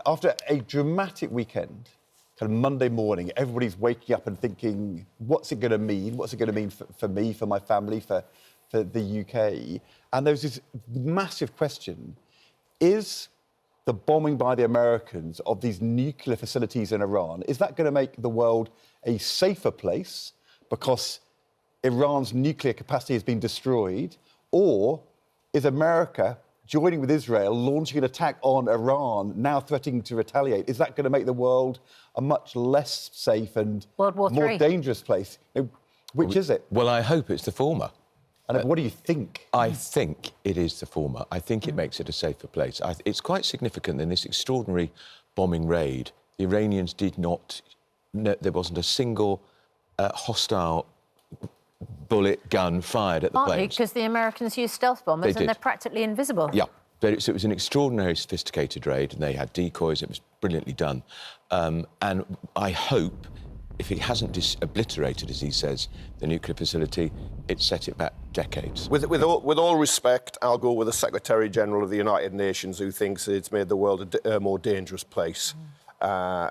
after a dramatic weekend, kind of Monday morning, everybody's waking up and thinking, what's it going to mean? What's it going to mean for me, for my family, for the UK? And there's this massive question, is the bombing by the Americans of these nuclear facilities in Iran, is that going to make the world a safer place because Iran's nuclear capacity has been destroyed? Or is America joining with Israel, launching an attack on Iran, now threatening to retaliate? Is that going to make the world a much less safe and more dangerous place? Which is it? Well, I hope it's the former. And what do you think? I think it is the former. I think it makes it a safer place. It's quite significant in this extraordinary bombing raid. The Iranians did not... there wasn't a single hostile bullet gun fired at the planes. Partly because the Americans used stealth bombers and they're practically invisible. Yeah. So it was an extraordinarily sophisticated raid, and they had decoys. It was brilliantly done. And I hope, if he hasn't obliterated, as he says, the nuclear facility, it set it back decades. With all respect, I'll go with the Secretary-General of the United Nations, who thinks it's made the world a more dangerous place. Does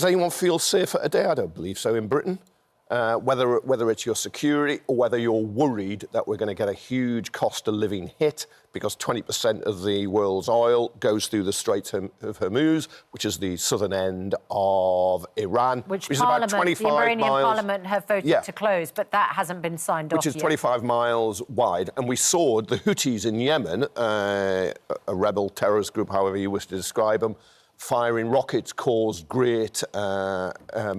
anyone feel safer today? I don't believe so in Britain. Whether it's your security or whether you're worried that we're going to get a huge cost of living hit because 20% of the world's oil goes through the Straits of Hormuz, which is the southern end of Iran, which is about 25 the Iranian miles... Parliament have voted to close, but that hasn't been signed off yet. Which is 25 miles wide. And we saw the Houthis in Yemen, a rebel terrorist group, however you wish to describe them, firing rockets caused great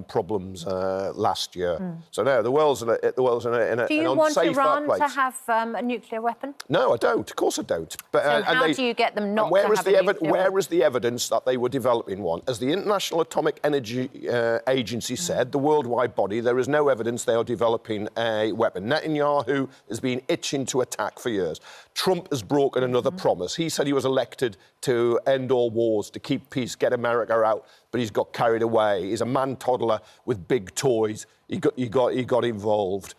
problems last year. So no, the world's in an unsafe place. Do you want Iran to have a nuclear weapon? No, I don't. Of course I don't. But, so how do you get them not to have a nuclear weapon? Where is the evidence that they were developing one? As the International Atomic Energy Agency said, the worldwide body, there is no evidence they are developing a weapon. Netanyahu has been itching to attack for years. Trump has broken another promise. He said he was elected to end all wars, to keep peace, get America out, but he's got carried away. He's a man-toddler with big toys. He got involved.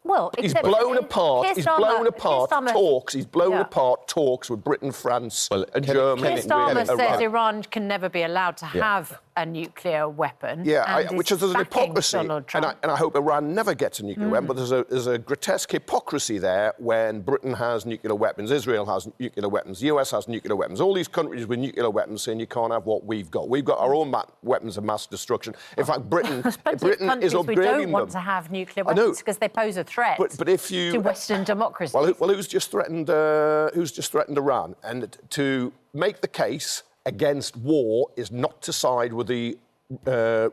Well, he's blown apart. He's blown apart talks. He's blown apart talks with Britain, France, and Germany. Keir Starmer says Iran can never be allowed to have a nuclear weapon. Yeah, which is an hypocrisy. And I hope Iran never gets a nuclear weapon. But there's a grotesque hypocrisy there when Britain has nuclear weapons, Israel has nuclear weapons, the US has nuclear weapons. All these countries with nuclear weapons saying you can't have what we've got. We've got our own weapons of mass destruction. In fact, Britain is upgrading them. We don't want to have nuclear weapons because they pose a threat to Western democracy. Well, who's just threatened Iran? And to make the case against war is not to side with the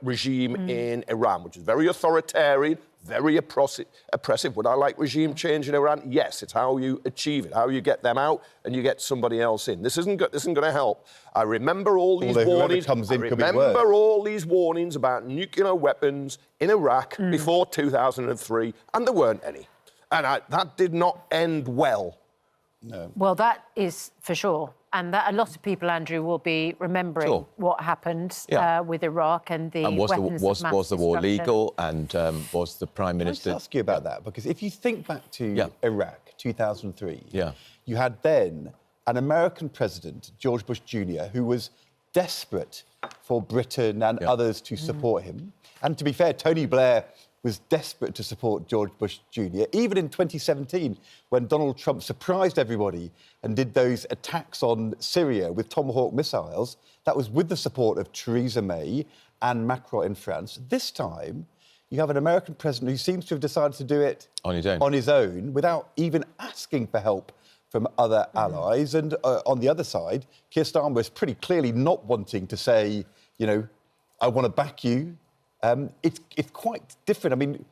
regime in Iran, which is very authoritarian, very oppressive. Would I like regime change in Iran? Yes, it's how you achieve it, how you get them out and you get somebody else in. This isn't going to help. I remember all these warnings. All these warnings about nuclear weapons in Iraq before 2003, and there weren't any. And that did not end well. No. Well, that is for sure. And that a lot of people, Andrew, will be remembering what happened with Iraq and the weapons of mass was the war legal, and was the Prime Minister... Can I just ask you about that? Because if you think back to Iraq, 2003, you had then an American president, George Bush Jr., who was desperate for Britain and others to support him. And to be fair, Tony Blair was desperate to support George Bush Jr. Even in 2017, when Donald Trump surprised everybody and did those attacks on Syria with Tomahawk missiles, that was with the support of Theresa May and Macron in France. This time, you have an American president who seems to have decided to do it on his own without even asking for help from other allies. And on the other side, Keir Starmer is pretty clearly not wanting to say, you know, I want to back you. It's quite different. I mean,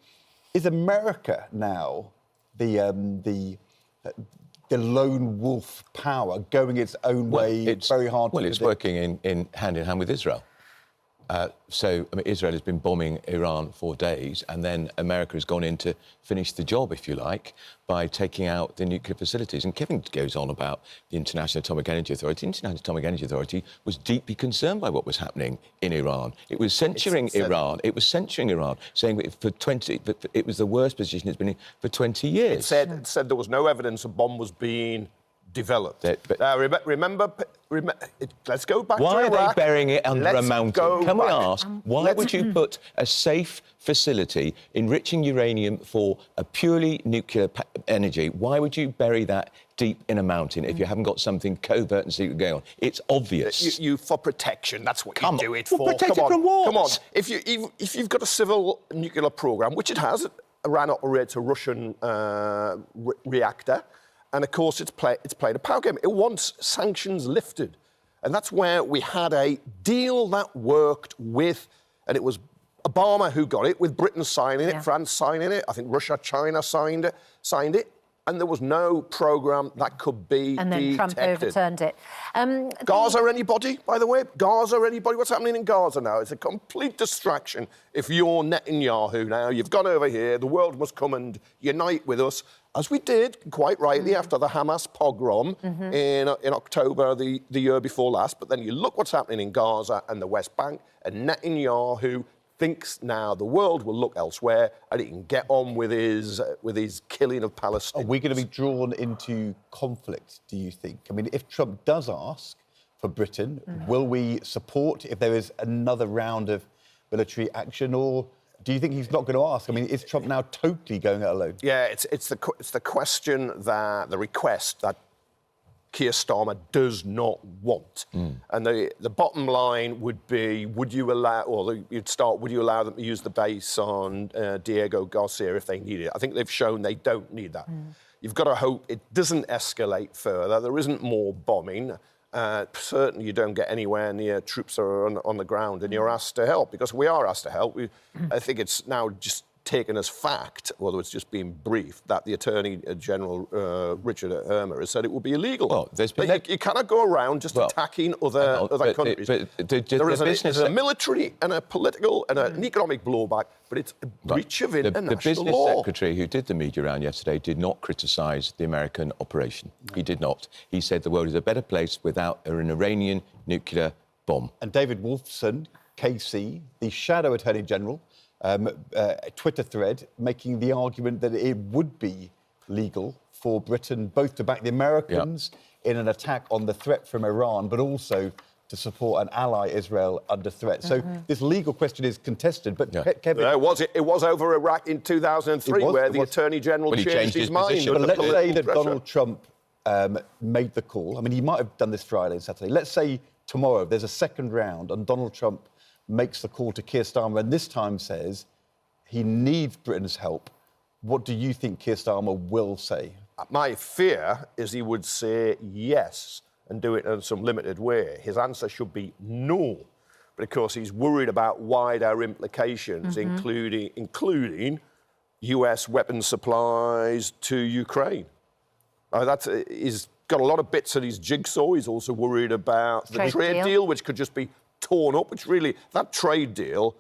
is America now the lone wolf power going its own way? It's very hard to it's working in hand with Israel. So, I mean, Israel has been bombing Iran for days, and then America has gone in to finish the job, if you like, by taking out the nuclear facilities. And Kevin goes on about the International Atomic Energy Authority. The International Atomic Energy Authority was deeply concerned by what was happening in Iran. It was censuring Iran. It was censuring Iran, saying that it was the worst position it's been in for 20 years. It said there was no evidence a bomb was being developed. Remember let's go back why to Iraq. Why are they burying it under a mountain? Can we ask, why would you put a safe facility enriching uranium for a purely nuclear energy? Why would you bury that deep in a mountain if you haven't got something covert and secret going on? It's obvious. You for protection. That's what you do it for. Protect it from what? Come on. If you've got a civil nuclear program, which it has, Iran operates a Russian reactor. And, of course, it's played a power game. It wants sanctions lifted. And that's where we had a deal that worked with, and it was Obama who got it, with Britain signing it, France signing it. I think Russia, China signed it. And there was no programme that could be And then detected. Trump overturned it. Gaza, anybody, by the way? Gaza, anybody? What's happening in Gaza now? It's a complete distraction. If you're Netanyahu now, you've gone over here, the world must come and unite with us, as we did, quite rightly, after the Hamas pogrom in October the year before last. But then you look what's happening in Gaza and the West Bank, and Netanyahu thinks now the world will look elsewhere and he can get on with his killing of Palestinians. Are we going to be drawn into conflict, do you think? I mean, if Trump does ask for Britain, will we support if there is another round of military action, or do you think he's not going to ask? I mean, is Trump now totally going it alone? Yeah, it's the question that the request that Keir Starmer does not want. And the bottom line would be, would you allow them to use the base on Diego Garcia if they need it? I think they've shown they don't need that. You've got to hope it doesn't escalate further. There isn't more bombing. Certainly you don't get anywhere near troops are on the ground and you're asked to help, because we are asked to help. I think it's now just taken as fact, although it's just been briefed, that the Attorney General, Richard Hermer, has said it would be illegal. Well, you cannot go around just attacking other countries. There is a military and a political and an economic blowback, but it's a breach of international law. The business secretary who did the media round yesterday did not criticise the American operation. He did not. He said the world is a better place without an Iranian nuclear bomb. And David Wolfson, KC, the shadow Attorney General, Twitter thread making the argument that it would be legal for Britain both to back the Americans in an attack on the threat from Iran, but also to support an ally, Israel, under threat. So this legal question is contested. But Kevin, it was over Iraq in 2003, where the Attorney General changed his mind. But let's say that Donald Trump made the call. I mean, he might have done this Friday and Saturday. Let's say tomorrow there's a second round and Donald Trump makes the call to Keir Starmer and this time says he needs Britain's help. What do you think Keir Starmer will say? My fear is he would say yes and do it in some limited way. His answer should be no, because he's worried about wider implications, including US weapons supplies to Ukraine. He's got a lot of bits of his jigsaw. He's also worried about the trade deal, which could just be torn up, which really, that trade deal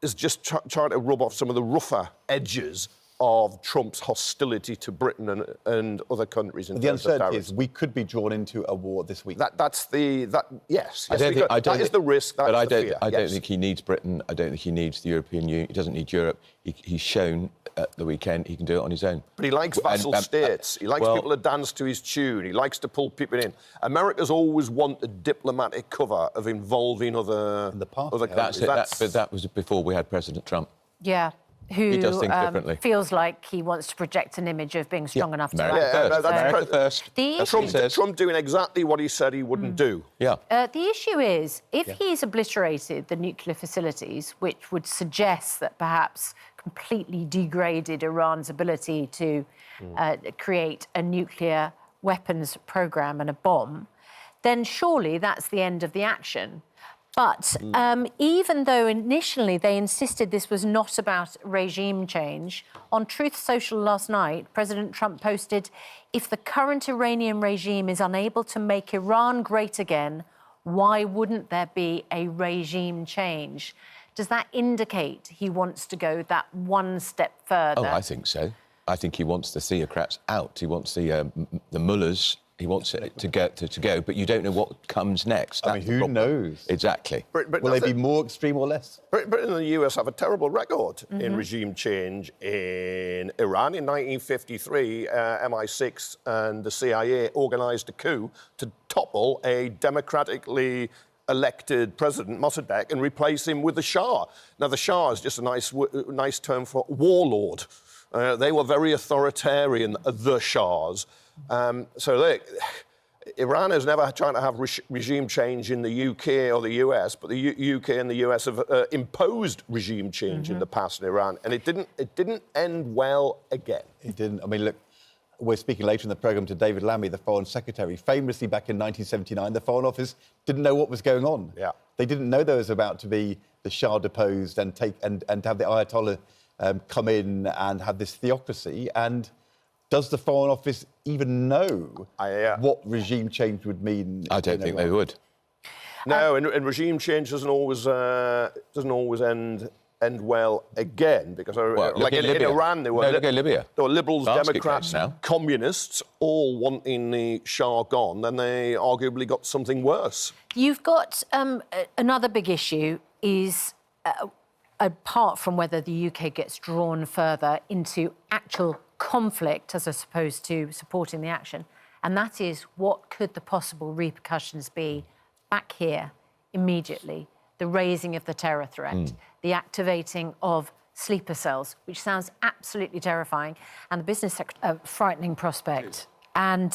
is just trying to rub off some of the rougher edges of Trump's hostility to Britain and other countries. The uncertainty is we could be drawn into a war this week. Yes, that is the risk. But I don't think he needs Britain. I don't think he needs the European Union. He doesn't need Europe. He's shown at the weekend he can do it on his own. But he likes vassal states. He likes people to dance to his tune. He likes to pull people in. America's always wanted diplomatic cover of involving other countries. But that was before we had President Trump. Yeah. Who he does think differently. Feels like he wants to project an image of being strong enough to America first. Trump doing exactly what he said he wouldn't do. Yeah. The issue is, if he's obliterated the nuclear facilities, which would suggest that perhaps completely degraded Iran's ability to create a nuclear weapons programme and a bomb, then surely that's the end of the action. But even though initially they insisted this was not about regime change, on Truth Social last night, President Trump posted, if the current Iranian regime is unable to make Iran great again, why wouldn't there be a regime change? Does that indicate he wants to go that one step further? Oh, I think so. I think he wants the theocrats out. He wants the mullahs He wants it to go, but you don't know what comes next. I mean, who knows? Exactly. But will they be more extreme or less? Britain and the US have a terrible record in regime change. In Iran in 1953, MI6 and the CIA organised a coup to topple a democratically elected president, Mossadegh, and replace him with the Shah. Now, the Shah is just a nice term for warlord. They were very authoritarian, the Shahs. Iran has never tried to have regime change in the UK or the US, but the UK and the US have imposed regime change in the past in Iran, and it didn't end well again. It didn't. I mean, look, we're speaking later in the programme to David Lammy, the Foreign Secretary. Famously, back in 1979, the Foreign Office didn't know what was going on. Yeah. They didn't know there was about to be the Shah deposed and to have the Ayatollah come in and have this theocracy. And does the Foreign Office even know what regime change would mean? I don't think they would. No, and regime change doesn't always end well again, because like in Iran there were Libya. There were liberals, Basket Democrats, now. communists all wanting the Shah gone. Then they arguably got something worse. You've got another big issue is apart from whether the UK gets drawn further into actual conflict as opposed to supporting the action, and that is what could the possible repercussions be back here immediately. The raising of the terror threat, the activating of sleeper cells, which sounds absolutely terrifying, and the business sector, a frightening prospect. And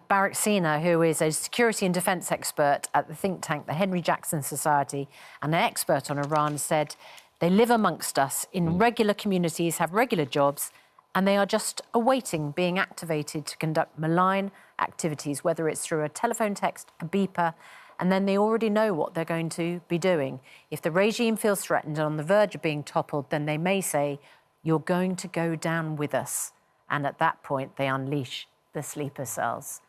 Barak Sina, who is a security and defence expert at the think tank, the Henry Jackson Society, and an expert on Iran, said they live amongst us in regular communities, have regular jobs, and they are just awaiting being activated to conduct malign activities, whether it's through a telephone text, a beeper, and then they already know what they're going to be doing. If the regime feels threatened and on the verge of being toppled, then they may say, you're going to go down with us. And at that point, they unleash the sleeper cells.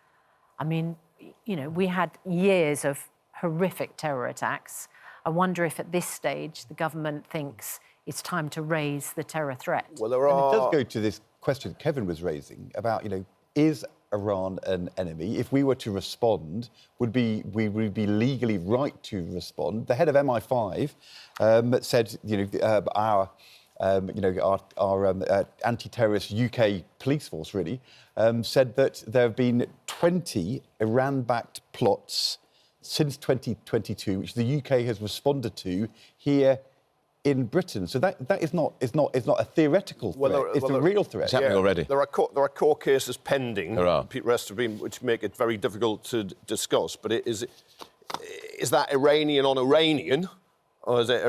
I mean, you know, we had years of horrific terror attacks. I wonder if at this stage the government thinks it's time to raise the terror threat. Well, it does go to this question Kevin was raising about, you know, is Iran an enemy? If we were to respond, would we be legally right to respond? The head of MI5 said, our anti-terrorist UK police force really said that there have been 20 Iran-backed plots since 2022, which the UK has responded to here in Britain. So that is not a theoretical threat. It's a real threat. It's happening already. There are court cases pending. There are. Which make it very difficult to discuss. But is that Iranian on Iranian, or is it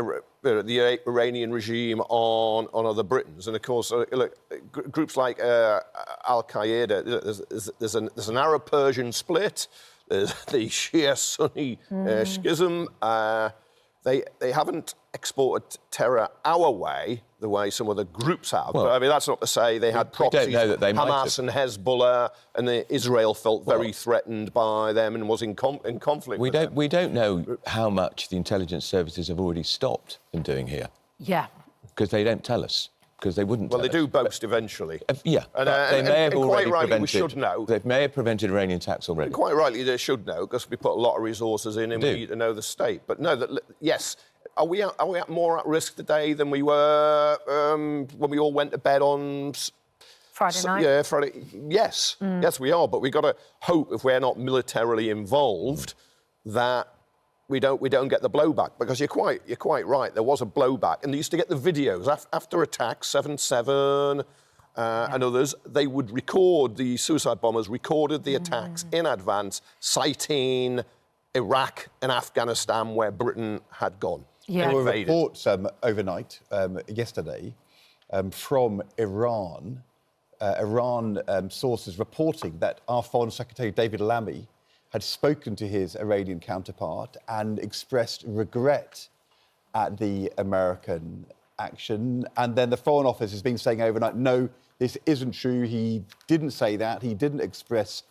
the Iranian regime on other Britons? And of course, look, groups like Al Qaeda. There's an Arab-Persian split. There's the Shia-Sunni schism. They haven't exported terror our way, the way some other groups have. Well, but I mean, that's not to say they had proxies. We don't know that they Hamas and Hezbollah, and Israel felt very threatened by them and was in conflict with them. We don't know how much the intelligence services have already stopped them doing here. Yeah. Because they don't tell us. Because they wouldn't tell us. Well, they do boast eventually. Yeah, and they may have already quite rightly, prevented... we should know. They may have prevented Iranian attacks already. And quite rightly, they should know, because we put a lot of resources in and we need to know the state. But no, yes, are we more at risk today than we were when we all went to bed on... Friday night? Yeah, Friday. Yes, yes, we are. But we've got to hope, if we're not militarily involved, that we don't get the blowback, because you're quite right. There was a blowback, and they used to get the videos after attacks, 7/7 and others. They would record, the suicide bombers recorded the attacks in advance, citing Iraq and Afghanistan, where Britain had gone. Yeah. There were reports overnight, yesterday, from Iran. Iran sources reporting that our Foreign Secretary David Lammy had spoken to his Iranian counterpart and expressed regret at the American action. And then the Foreign Office has been saying overnight, no, this isn't true. He didn't say that. He didn't express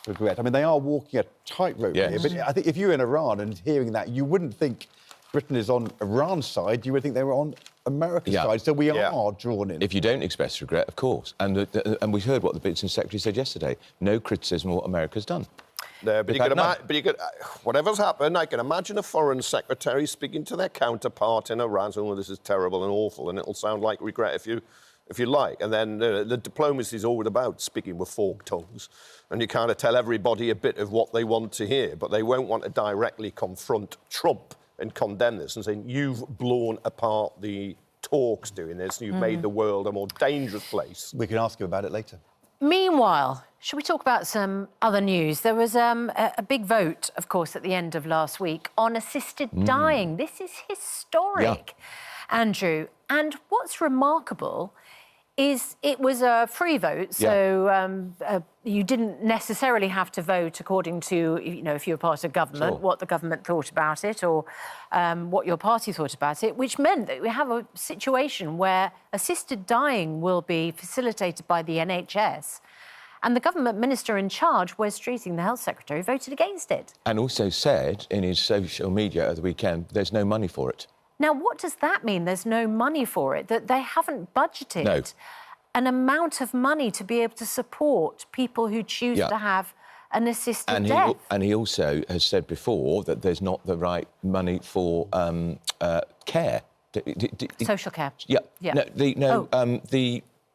regret. I mean, they are walking a tightrope here. But I think if you're in Iran and hearing that, you wouldn't think Britain is on Iran's side, you would think they were on America's side. So we are drawn in. If you don't express regret, of course. And we heard what the Business Secretary said yesterday. No criticism of what America's done. No, but you could, whatever's happened, I can imagine a foreign secretary speaking to their counterpart in Iran saying, well, this is terrible and awful, and it'll sound like regret if you like. And then the diplomacy is always about speaking with forked tongues, and you kind of tell everybody a bit of what they want to hear, but they won't want to directly confront Trump and condemn this and say, you've blown apart the talks doing this, and you've made the world a more dangerous place. We can ask him about it later. Meanwhile, should we talk about some other news? There was a big vote, of course, at the end of last week on assisted dying. This is historic, Andrew. And what's remarkable is it was a free vote, so you didn't necessarily have to vote according to, you know, if you were part of government, what the government thought about it or what your party thought about it, which meant that we have a situation where assisted dying will be facilitated by the NHS. And the government minister in charge, Wes Streeting, the health secretary, voted against it. And also said in his social media at the weekend, there's no money for it. Now, what does that mean, there's no money for it? That they haven't budgeted an amount of money to be able to support people who choose to have an assisted death? And he also has said before that there's not the right money for care. Social care? Yeah.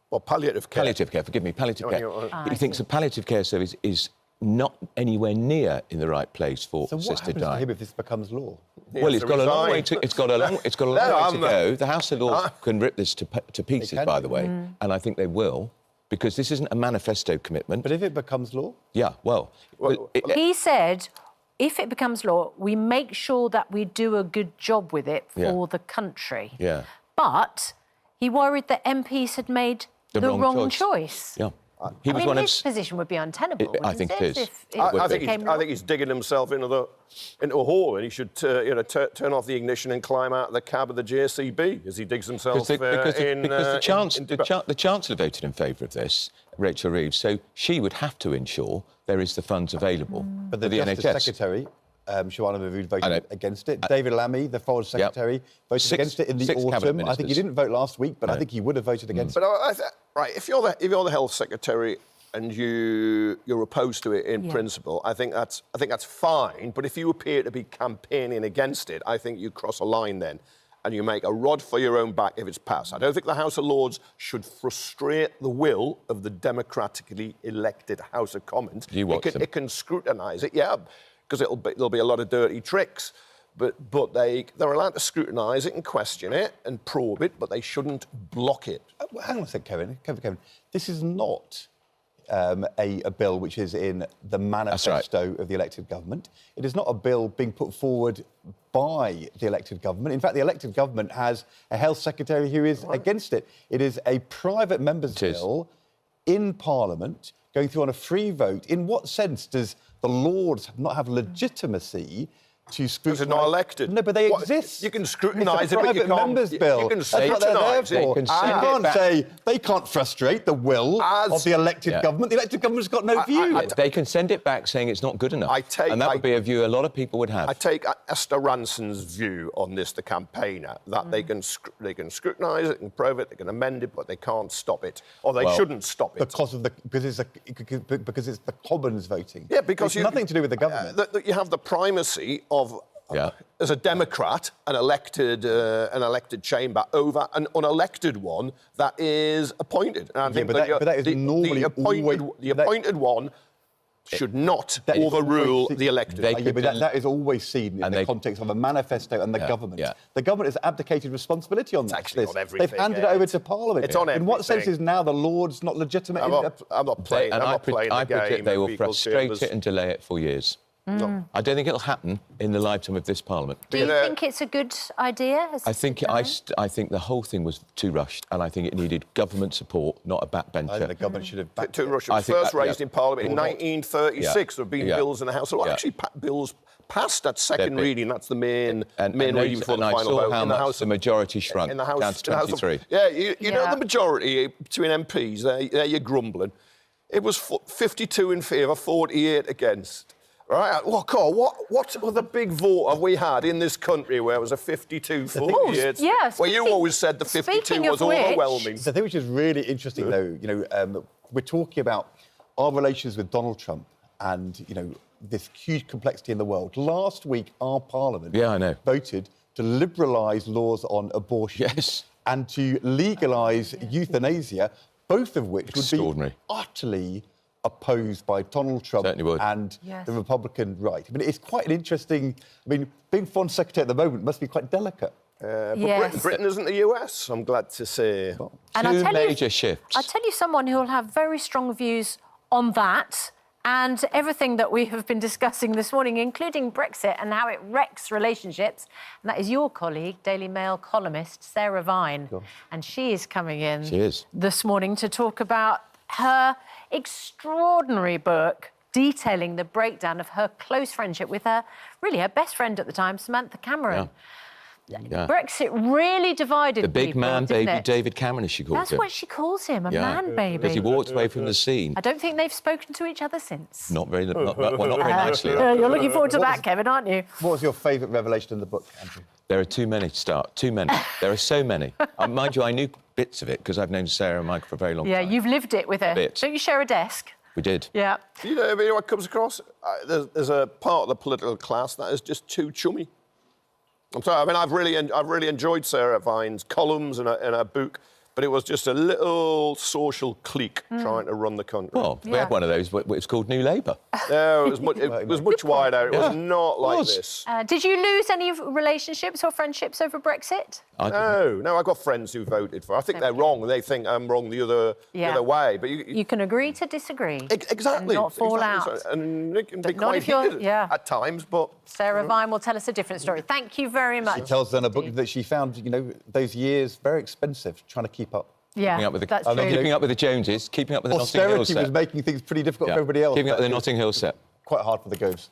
Well, palliative care. Palliative care, forgive me, palliative care. He thinks the palliative care service is not anywhere near in the right place for assisted dying. So what happens to him if this becomes law? Well, it's got a long way to go. The House of Lords can rip this to pieces, by the way, and I think they will, because this isn't a manifesto commitment. But if it becomes law? Yeah, well... He said, if it becomes law, we make sure that we do a good job with it for the country. Yeah. But he worried that MPs had made the wrong choice. Yeah. His position would be untenable. I think it is. I think he's digging himself into a hole, and he should turn off the ignition and climb out of the cab of the JCB as he digs himself in. Because the Chancellor voted in favour of this, Rachel Reid, so she would have to ensure there is the funds available. But the Justice NHS. Secretary, Susanna Reid, voted against it. David Lammy, the Foreign Secretary, voted against it in the autumn. I think he didn't vote last week, but I think he would have voted against it. But if you're the Health Secretary and you're opposed to it in principle, I think that's fine. But if you appear to be campaigning against it, I think you cross a line then, and you make a rod for your own back if it's passed. I don't think the House of Lords should frustrate the will of the democratically elected House of Commons. It can scrutinise it, because there'll be a lot of dirty tricks. But they're allowed to scrutinise it and question it and probe it, but they shouldn't block it. Hang on a sec, Kevin. This is not a bill which is in the manifesto of the elected government. It is not a bill being put forward by the elected government. In fact, the elected government has a health secretary who is against it. It is a private member's bill in Parliament going through on a free vote. In what sense does the Lords not have legitimacy to scrutinise? Because they're not elected. No, but they exist. You can scrutinise it, but you can't... Members' bill. You can scrutinise it. They can't frustrate the will of the elected government. The elected government's got no view. They can send it back saying it's not good enough. And that would be a view a lot of people would have. I take Esther Ranson's view on this, the campaigner, that they can scrutinise it and probe it, they can amend it, but they can't stop it. Or they shouldn't stop it. Because it's the Commons voting. Yeah, because it's nothing to do with the government. You have the primacy of, as a Democrat, an elected chamber over an unelected one that is appointed. And I think that is normally the appointed one should not overrule the elected. But that is always seen in the context of a manifesto and the government. The government has abdicated responsibility on this. On everything. They've handed it over to Parliament. It's on everything. In what sense is now the Lords not legitimate? I'm not playing I the game. predict they will frustrate it and delay it for years. No. I don't think it'll happen in the lifetime of this Parliament. Do you think it's a good idea? I think the whole thing was too rushed, and I think it needed government support, not a backbencher. I think the government should have backed too rushed. It was first raised in Parliament in 1936. There have been bills in the House. Actually, bills passed at second reading. That's the main reading before the final vote. How much the majority shrunk down to 23. You know the majority between MPs. There you're grumbling. It was 52 in favour, 48 against. Right, well, Carl, what other big vote have we had in this country where it was a 52 vote? Oh, yeah. Well, you always said the 52 was overwhelming. The thing which is really interesting, though, we're talking about our relations with Donald Trump and, this huge complexity in the world. Last week, our parliament voted to liberalise laws on abortion and to legalise euthanasia, both of which would be utterly opposed by Donald Trump and the Republican right. I mean, it's quite an interesting... being Foreign Secretary at the moment must be quite delicate. But Britain isn't the US, I'm glad to say. And Two major shifts. I'll tell you someone who will have very strong views on that and everything that we have been discussing this morning, including Brexit and how it wrecks relationships. And that is your colleague, Daily Mail columnist, Sarah Vine. And she is coming in this morning to talk about her extraordinary book detailing the breakdown of her close friendship with her best friend at the time, Samantha Cameron. Brexit really divided the big people, man didn't baby it? David Cameron, as she calls him. That's what she calls him, a man baby. Because he walked away from the scene. I don't think they've spoken to each other since. Not very nicely. You're looking forward to that, Kevin, aren't you? What was your favourite revelation in the book, Andrew? There are too many to start. Too many. There are so many. Mind you, I knew bits of it because I've known Sarah and Michael for a very long time. Yeah, you've lived it with her. Don't you share a desk? We did. Yeah. You know what comes across? There's a part of the political class that is just too chummy. I'm sorry, I've really enjoyed Sarah Vine's columns and her book, but it was just a little social clique trying to run the country. Well, we had one of those, but it's called New Labour. No, it was much wider. It was not like this. Did you lose any relationships or friendships over Brexit? No, I've got friends who voted for. I think they're wrong. They think I'm wrong the other way. But you can agree to disagree. Exactly. And not fall out. And it can be quite heated at times, but... Sarah Vine will tell us a different story. Thank you very much. She tells in a book that she found, those years very expensive, trying to keep up. Yeah, that's true. Keeping up with the Joneses, keeping up with the Notting Hill set. Austerity was making things pretty difficult for everybody else. Keeping up with the Notting Hill set. Quite hard for the Goves.